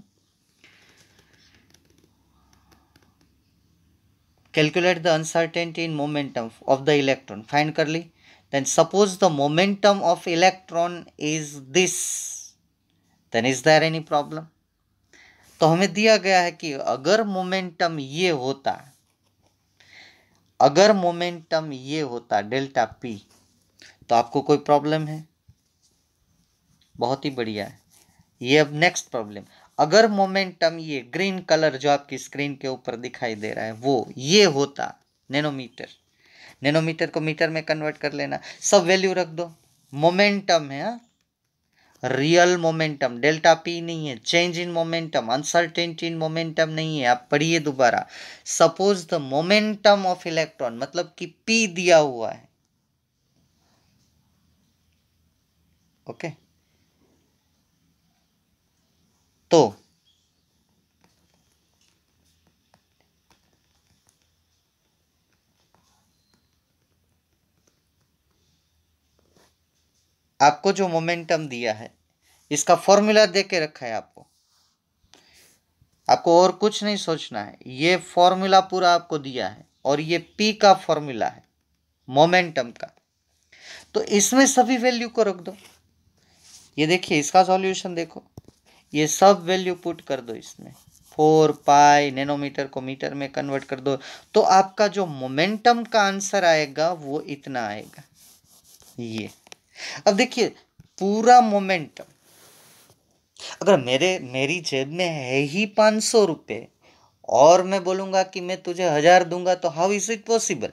Calculate the uncertainty in momentum of the electron, find कर ली। Then suppose the momentum of electron is this, then is there any problem. तो हमें दिया गया है कि अगर मोमेंटम ये होता, अगर मोमेंटम ये होता डेल्टा पी, तो आपको कोई प्रॉब्लम है, बहुत ही बढ़िया है। ये अब नेक्स्ट प्रॉब्लम, अगर मोमेंटम ये ग्रीन कलर जो आपकी स्क्रीन के ऊपर दिखाई दे रहा है वो ये होता नैनोमीटर, नैनोमीटर को मीटर में कन्वर्ट कर लेना, सब वैल्यू रख दो, मोमेंटम है, रियल मोमेंटम, डेल्टा पी नहीं है, change in momentum, uncertainty in momentum नहीं है। आप पढ़िए दोबारा, suppose the momentum of electron, मतलब कि पी दिया हुआ है, ओके। तो आपको जो मोमेंटम दिया है, इसका फॉर्मूला दे के रखा है आपको, आपको और कुछ नहीं सोचना है, ये फॉर्मूला पूरा आपको दिया है और ये पी का फॉर्मूला है मोमेंटम का। तो इसमें सभी वैल्यू को रख दो। ये देखिए इसका सॉल्यूशन देखो, ये सब वैल्यू पुट कर दो इसमें, 4 पाई नैनोमीटर को मीटर में कन्वर्ट कर दो, तो आपका जो मोमेंटम का आंसर आएगा वो इतना आएगा। ये अब देखिए पूरा मोमेंटम, अगर मेरी जेब में है ही 500 रुपये और मैं बोलूंगा कि मैं तुझे 1000 दूंगा, तो हाउ इज इट पॉसिबल?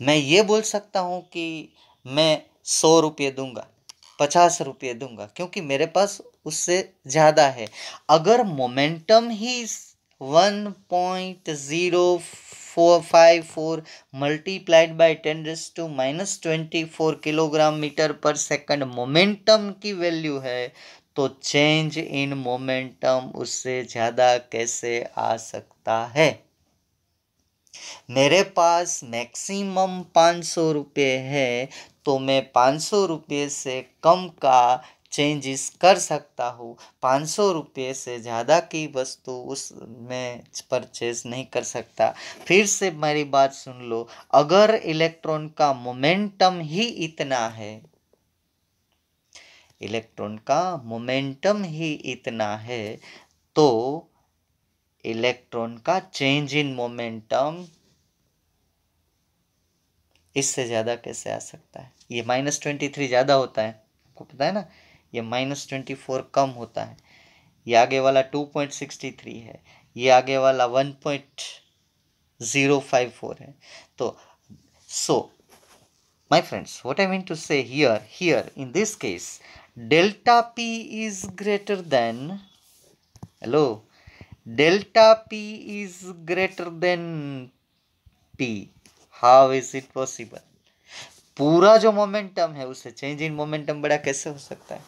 मैं ये बोल सकता हूं कि मैं 100 रुपये दूंगा, 50 रुपये दूंगा, क्योंकि मेरे पास उससे ज्यादा है। अगर मोमेंटम ही 1.0454 multiplied by 10⁻⁻24 kilogram metre per second momentum की वैल्यू है, तो चेंज इन मोमेंटम उससे ज्यादा कैसे आ सकता है? मेरे पास मैक्सिमम 500 रुपये है, तो मैं 500 रुपये से कम का चेंजेस कर सकता हूँ, 500 रुपये से ज़्यादा की वस्तु उसमें परचेज नहीं कर सकता। फिर से मेरी बात सुन लो, अगर इलेक्ट्रॉन का मोमेंटम ही इतना है, इलेक्ट्रॉन का मोमेंटम ही इतना है, तो इलेक्ट्रॉन का चेंज इन मोमेंटम इससे ज़्यादा कैसे आ सकता है? ये -23 ज़्यादा होता है, आपको पता है ना, ये -24 कम होता है, ये आगे वाला 2.63 है, ये आगे वाला 1.054 है। तो सो my friends, what I mean to say here in this case, delta P is greater than, hello, delta P is greater than P. How is it possible? पूरा जो मोमेंटम है उससे चेंज इन मोमेंटम बड़ा कैसे हो सकता है?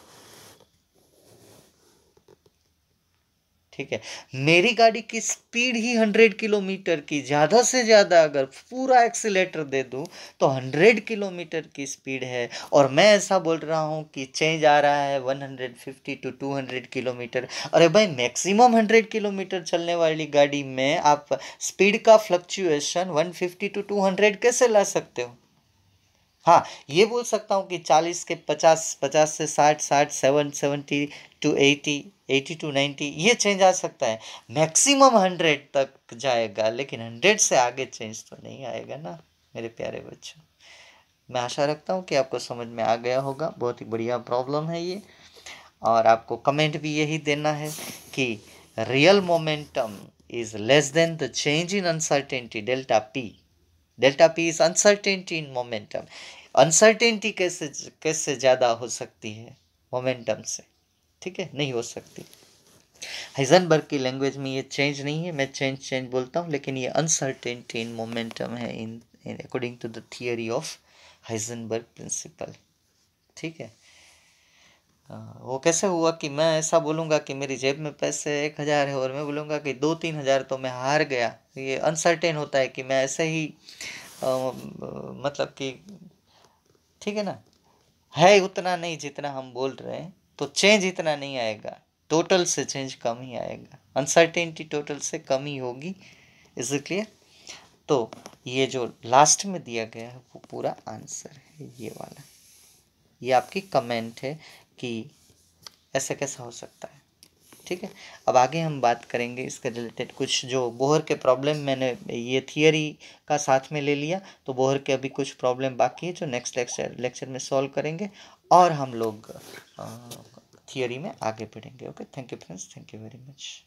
ठीक है, मेरी गाड़ी की स्पीड ही 100 किलोमीटर की, ज़्यादा से ज़्यादा अगर पूरा एक्सीलेटर दे दूं तो 100 किलोमीटर की स्पीड है, और मैं ऐसा बोल रहा हूं कि चेंज आ रहा है 150 टू 200 किलोमीटर। अरे भाई, मैक्सिमम 100 किलोमीटर चलने वाली गाड़ी में आप स्पीड का फ्लक्चुएशन 150 टू 200 कैसे ला सकते हो? हाँ, ये बोल सकता हूँ कि 40 के 50, 50 से 60, 60 70 टू 80, 80 टू 90 ये चेंज आ सकता है। मैक्सिमम 100 तक जाएगा, लेकिन 100 से आगे चेंज तो नहीं आएगा ना मेरे प्यारे बच्चों। मैं आशा रखता हूँ कि आपको समझ में आ गया होगा। बहुत ही बढ़िया प्रॉब्लम है ये, और आपको कमेंट भी यही देना है कि real momentum is less than the change in uncertainty delta P. Delta p is uncertainty in momentum. Uncertainty कैसे कैसे ज़्यादा हो सकती है मोमेंटम से? ठीक है, नहीं हो सकती। हाइजेनबर्ग की लैंग्वेज में ये चेंज नहीं है, मैं चेंज बोलता हूँ, लेकिन ये अनसर्टेनिटी इन मोमेंटम है in according to the theory of Heisenberg principle. ठीक है, वो कैसे हुआ कि मैं ऐसा बोलूँगा कि मेरी जेब में पैसे 1000 है और मैं बोलूँगा कि 2-3 हज़ार, तो मैं हार गया। ये अनसर्टेन होता है कि मैं ऐसे ही मतलब कि, ठीक है ना, है उतना नहीं जितना हम बोल रहे हैं, तो चेंज इतना नहीं आएगा, टोटल से चेंज कम ही आएगा, अनसर्टेनिटी टोटल से कम ही होगी। Is it clear? तो ये जो लास्ट में दिया गया है वो पूरा आंसर है, ये वाला। ये आपकी कमेंट है कि ऐसे कैसा हो सकता है। ठीक है, अब आगे हम बात करेंगे इसके रिलेटेड कुछ जो बोहर के प्रॉब्लम, मैंने ये थियरी का साथ में ले लिया, तो बोहर के अभी कुछ प्रॉब्लम बाकी है जो नेक्स्ट लेक्चर में सॉल्व करेंगे, और हम लोग थियरी में आगे बढ़ेंगे। Okay, thank you friends, thank you very much.